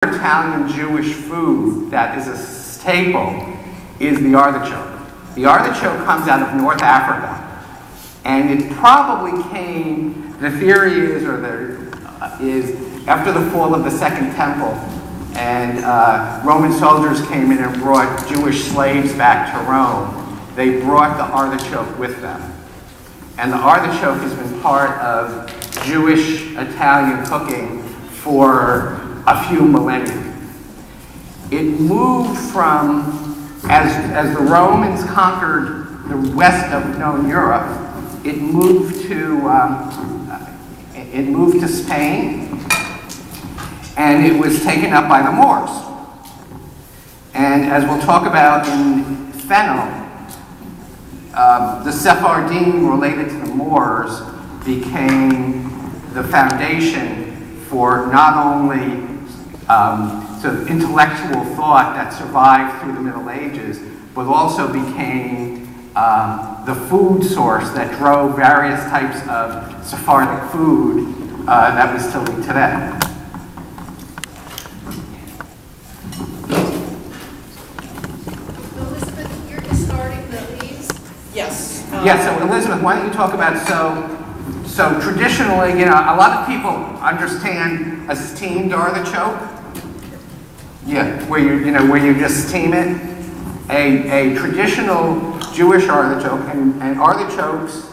Italian Jewish food that is a staple is the artichoke. The artichoke comes out of North Africa, and it probably came, the theory is, is after the fall of the Second Temple, and Roman soldiers came in and brought Jewish slaves back to Rome. They brought the artichoke with them. And the artichoke has been part of Jewish Italian cooking for a few millennia. It moved from, as the Romans conquered the west of known Europe, it moved to Spain, and it was taken up by the Moors. And as we'll talk about in Fennel, the Sephardim related to the Moors became the foundation for not only sort of intellectual thought that survived through the Middle Ages, but also became the food source that drove various types of Sephardic food that we still eat today. Elizabeth, you're discarding the leaves? Yes. Yeah, so Elizabeth, why don't you talk about, so traditionally, you know, a lot of people understand a steamed artichoke. Yeah, where you just steam it. A traditional Jewish artichoke, and artichokes,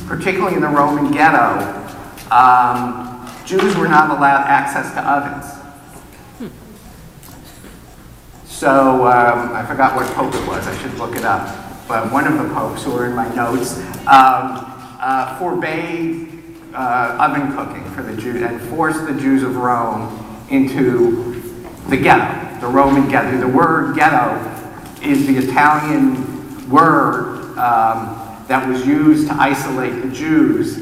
particularly in the Roman ghetto, Jews were not allowed access to ovens. So I forgot what pope it was. I should look it up. But one of the popes who are in my notes forbade oven cooking for the Jews and forced the Jews of Rome into the ghetto, the Roman ghetto. The word ghetto is the Italian word that was used to isolate the Jews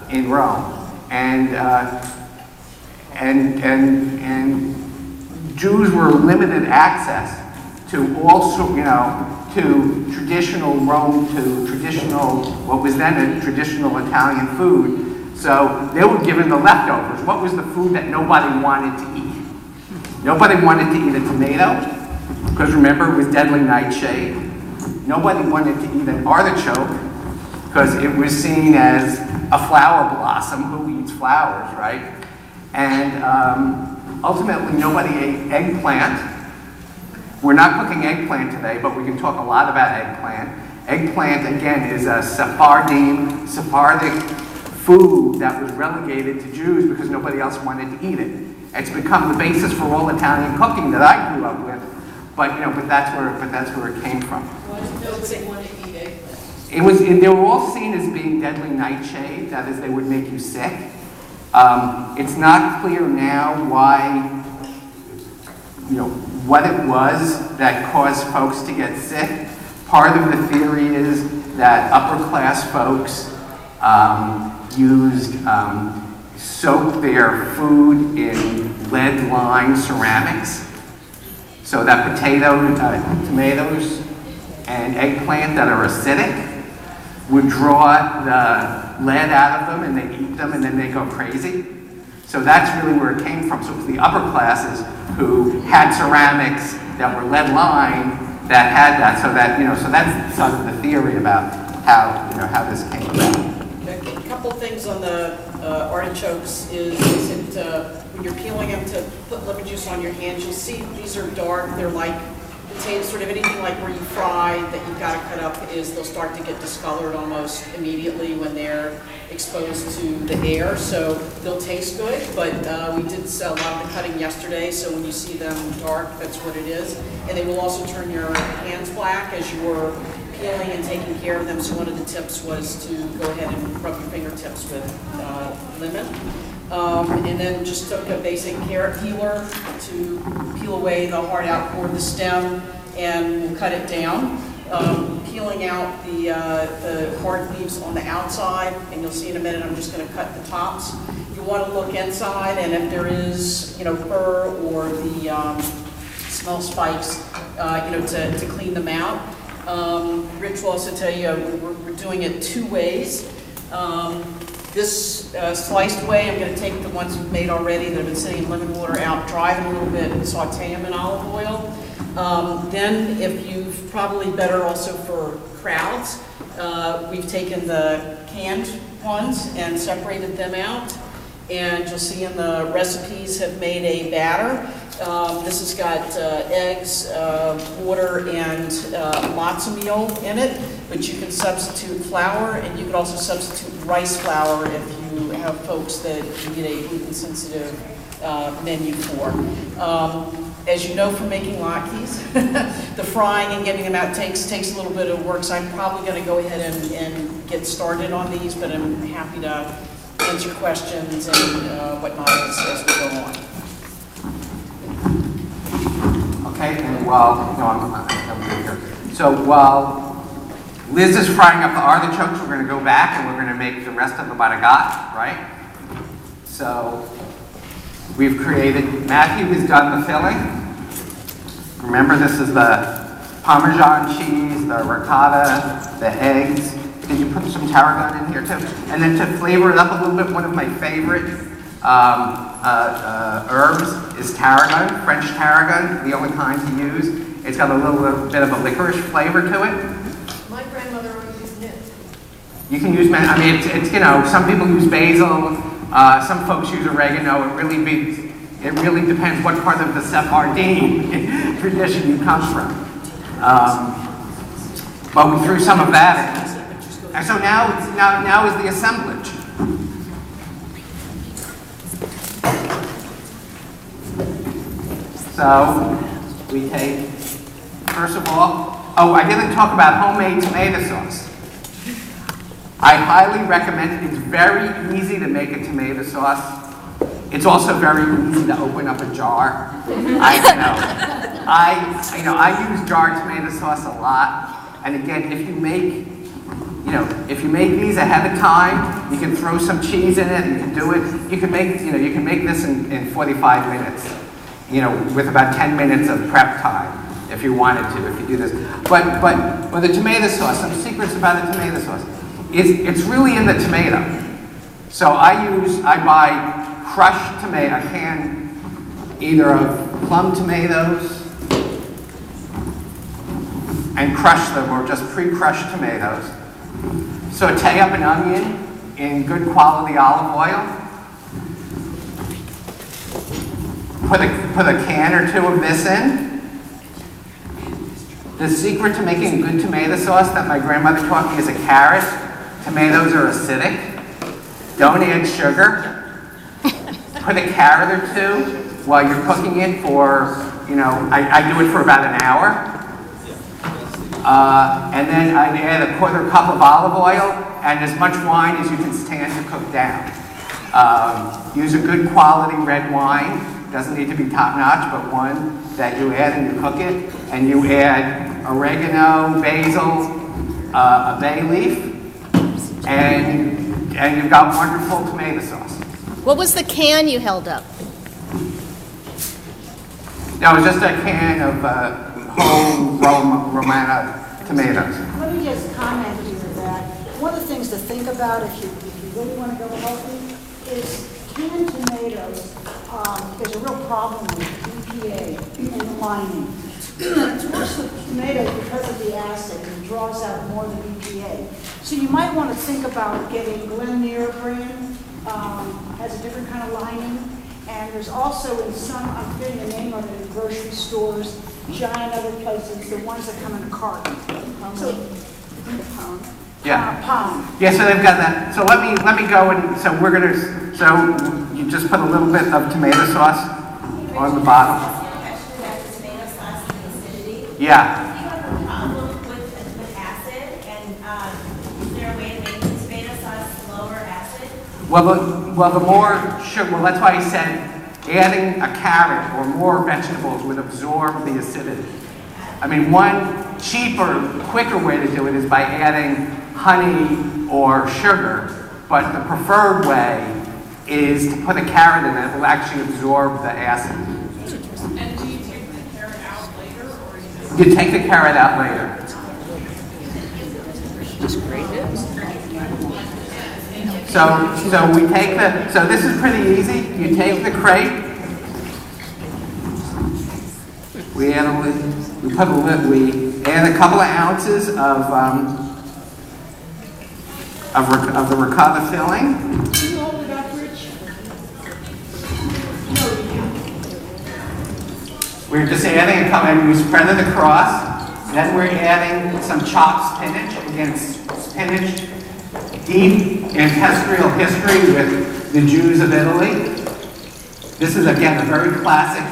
in Rome, and Jews were limited access to also, to traditional Rome, to traditional, what was then a traditional Italian food. So they were given the leftovers. What was the food that nobody wanted to eat? Nobody wanted to eat a tomato, because remember, it was deadly nightshade. Nobody wanted to eat an artichoke, because it was seen as a flower blossom. Who eats flowers, right? And ultimately, nobody ate eggplant. We're not cooking eggplant today, but we can talk a lot about eggplant. Eggplant, again, is a Sephardic food that was relegated to Jews because nobody else wanted to eat it. It's become the basis for all Italian cooking that I grew up with, but that's where it came from. Why did nobody want to eat eggplant? They were all seen as being deadly nightshade, that is, they would make you sick. It's not clear now why, what it was that caused folks to get sick. Part of the theory is that upper class folks soaked their food in lead-lined ceramics, so that tomatoes, and eggplant that are acidic would draw the lead out of them, and they eat them, and then they go crazy. So that's really where it came from. So it was the upper classes who had ceramics that were lead-lined that had that. So that's sort of the theory about how this came about. A couple things on the artichokes is when you're peeling them to put lemon juice on your hands, you'll see these are dark. They're like potatoes, sort of anything like where you fry that you've got to cut up they'll start to get discolored almost immediately when they're exposed to the air. So they'll taste good, but we did a lot of the cutting yesterday, so when you see them dark, that's what it is. And they will also turn your hands black as you're peeling and taking care of them. So one of the tips was to go ahead and rub your fingertips with lemon. And then just took a basic carrot peeler to peel away the hard outboard of the stem, and we'll cut it down. Peeling out the hard leaves on the outside, and you'll see in a minute I'm just going to cut the tops. You want to look inside, and if there is fur or the small spikes, to clean them out. Rich will also tell you we're doing it two ways. This sliced way, I'm going to take the ones we've made already that have been sitting in lemon water out, dry them a little bit, and saute them in olive oil. Then, if you've probably better also for crowds, we've taken the canned ones and separated them out. And you'll see in the recipes have made a batter. This has got eggs, water, and matzo meal in it, but you can substitute flour, and you can also substitute rice flour if you have folks that you get a gluten-sensitive menu for. As you know from making latkes, the frying and getting them out takes a little bit of work, so I'm probably going to go ahead and get started on these, but I'm happy to answer questions and whatnot as we go on. Okay, and while, no, I'm good here. So while Liz is frying up the artichokes, we're going to go back and we're going to make the rest of the baragat, right? So we've created, Matthew has done the filling. Remember, this is the Parmesan cheese, the ricotta, the eggs. Did you put some tarragon in here too? And then to flavor it up a little bit, one of my favorite herbs is tarragon, French tarragon, the only kind to use. It's got a little bit of a licorice flavor to it. My grandmother always used it. You can use, I mean, it's you know, some people use basil, some folks use oregano. It really depends what part of the Sephardim tradition you come from. But we threw some of that in. And so now is the assemblage. So we take, first of all, oh, I didn't talk about homemade tomato sauce. I highly recommend it. It's very easy to make a tomato sauce. It's also very easy to open up a jar. I use jar tomato sauce a lot. And again, if you make these ahead of time, you can throw some cheese in it. You can do it. You can make this in 45 minutes. With about 10 minutes of prep time, if you wanted to, if you do this. But with the tomato sauce, some secrets about the tomato sauce. It's really in the tomato. So I buy crushed tomato, a can either of plum tomatoes and crush them, or just pre-crushed tomatoes. Saute up an onion in good quality olive oil. Put a can or two of this in. The secret to making a good tomato sauce that my grandmother taught me is a carrot. Tomatoes are acidic. Don't add sugar. Put a carrot or two while you're cooking it for, I do it for about an hour. And then I'd add a quarter cup of olive oil and as much wine as you can stand to cook down. Use a good quality red wine. Doesn't need to be top-notch, but one that you add and you cook it. And you add oregano, basil, a bay leaf, and you've got wonderful tomato sauce. What was the can you held up? No, it's just a can of whole Romana tomatoes. Let me just comment here that one of the things to think about if you really want to go healthy is canned tomatoes. There's a real problem with EPA in the lining. It's worse with tomatoes because of the acid. It draws out more than EPA. So you might want to think about getting Glenmuir brand. Has a different kind of lining. And there's also in some, I'm forgetting the name of it, in grocery stores, giant other places, the ones that come in a carton. So, Yeah. Pound. Yeah, so they've got that. So let me go and so you just put a little bit of tomato sauce on the bottom. Yeah. Do you have a problem with acid, and is there a way to make the tomato sauce lower acid? Well, the more sugar. Well, that's why he said adding a carrot or more vegetables would absorb the acidity. I mean, one cheaper, quicker way to do it is by adding honey or sugar, but the preferred way is to put a carrot in it. It will actually absorb the acid. And do you take the carrot out later, or You take the carrot out later. So we take so this is pretty easy. You take the crate, we add a couple of ounces of the ricotta filling. Can you hold it up, Rich? We're just adding a couple, and we spread it across. Then we're adding some chopped spinach. Again, spinach, deep ancestral history with the Jews of Italy. This is, again, a very classic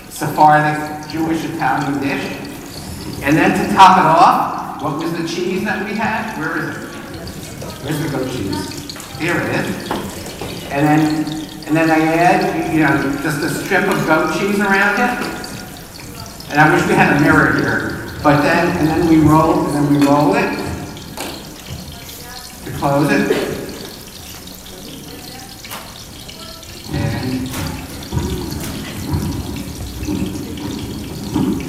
Sephardic Jewish Italian dish. And then to top it off, what was the cheese that we had? Where is it? Where's the goat cheese? Here it is. And then I add, just a strip of goat cheese around it. And I wish we had a mirror here. But then we roll it to close it.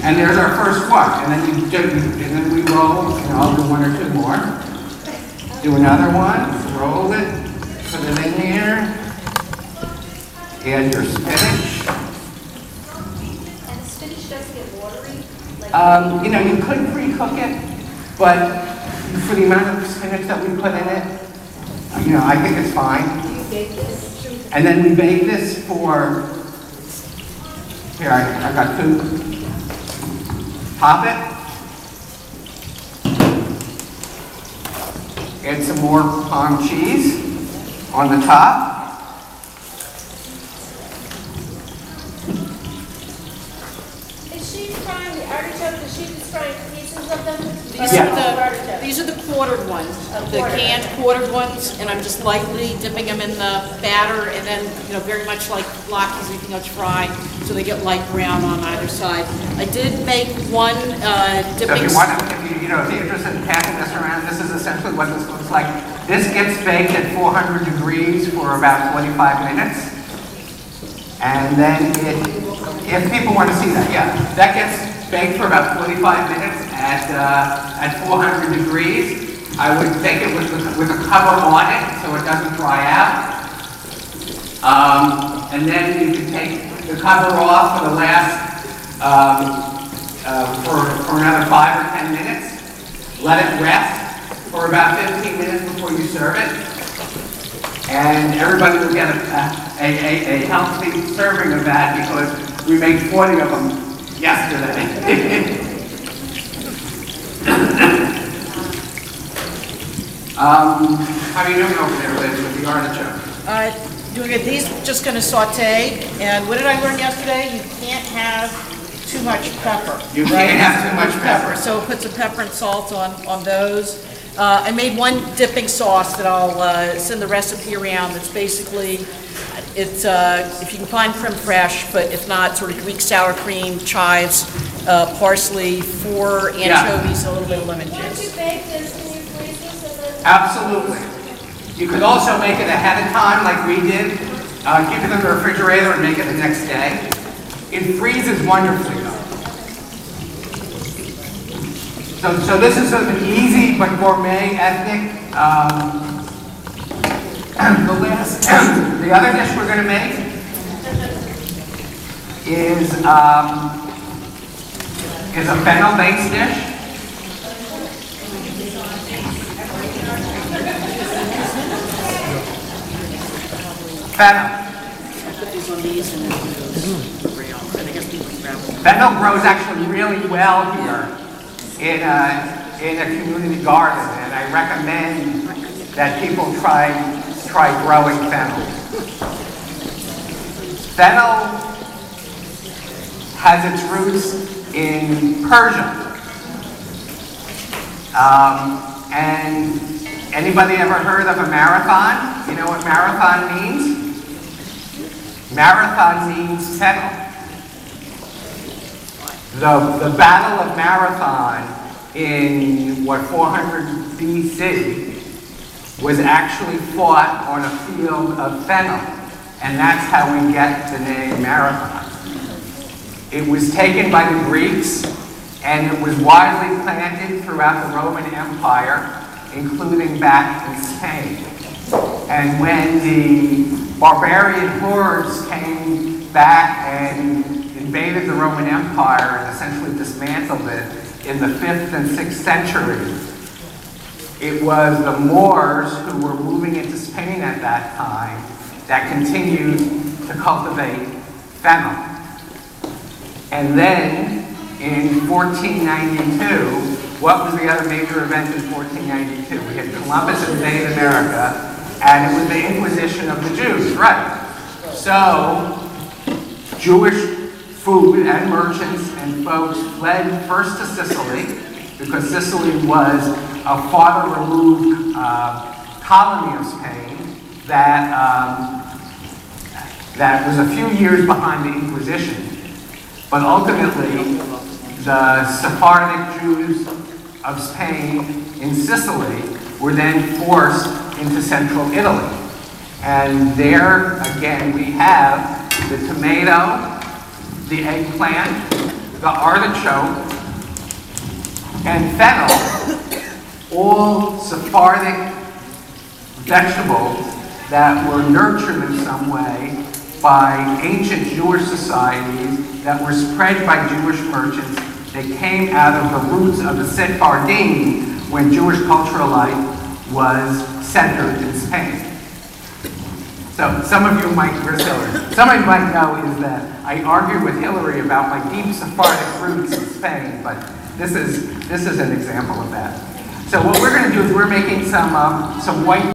And there's our first one. And then we roll, and I'll do one or two more. Do another one, roll it, put it in here. Add your spinach. And the spinach does get watery? You could pre-cook it, but for the amount of spinach that we put in it, I think it's fine. Do you bake this? And then we bake this for, here, I got two. Pop it. Add some more palm cheese on the top. Is she frying the artichoke? Is she just frying pieces of them? These are the quartered ones, the canned quartered ones, and I'm just lightly dipping them in the batter, and then, very much like latkes, we can fry, so they get light brown on either side. I did make one dipping. So if you're interested in passing this around, this is essentially what this looks like. This gets baked at 400 degrees for about 45 minutes. And then if people want to see that, that gets baked for about 45 minutes at 400 degrees. I would bake it with a cover on it so it doesn't dry out. And then you can take the cover off for the last, for another 5 or 10 minutes. Let it rest for about 15 minutes before you serve it. And everybody will get a healthy serving of that because we made 40 of them yesterday. How are you doing over there, Liz, with the artichoke? Doing it, these just going to saute, and what did I learn yesterday? You can't have too much pepper. You can't have too much pepper. So put some pepper and salt on those. I made one dipping sauce that I'll send the recipe around. It's basically, if you can find creme fraiche, but if not, sort of Greek sour cream, chives, parsley, 4 anchovies, a little bit of lemon Once juice. you bake this, can you freeze this so that? Absolutely. You could also make it ahead of time like we did. Keep it in the refrigerator and make it the next day. It freezes wonderfully though. So this is sort of an easy but gourmet ethnic. The other dish we're going to make is a fennel-based dish. Fennel. Fennel grows actually really well here in a community garden, and I recommend that people try growing fennel. Fennel has its roots in Persia, and anybody ever heard of a marathon? You know what marathon means? Marathon means fennel. The Battle of Marathon in, 400 BC was actually fought on a field of fennel, and that's how we get the name Marathon. It was taken by the Greeks, and it was widely planted throughout the Roman Empire, including back in Spain. And when the barbarian hordes came back and invaded the Roman Empire and essentially dismantled it in the 5th and 6th century, it was the Moors who were moving into Spain at that time that continued to cultivate fennel. And then in 1492, what was the other major event in 1492? We had Columbus invade America, and it was the Inquisition of the Jews, right? So, Jewish food and merchants and folks fled first to Sicily, because Sicily was a farther removed colony of Spain that was a few years behind the Inquisition. But ultimately, the Sephardic Jews of Spain in Sicily were then forced into central Italy. And there, again, we have the tomato, the eggplant, the artichoke, and fennel, all Sephardic vegetables that were nurtured in some way by ancient Jewish societies that were spread by Jewish merchants. They came out of the roots of the Sephardim when Jewish cultural life was centered in Spain. So some of you might, where's Hillary? Some of you might know is that I argued with Hillary about my deep Sephardic roots in Spain, but this is an example of that. So what we're going to do is we're making some white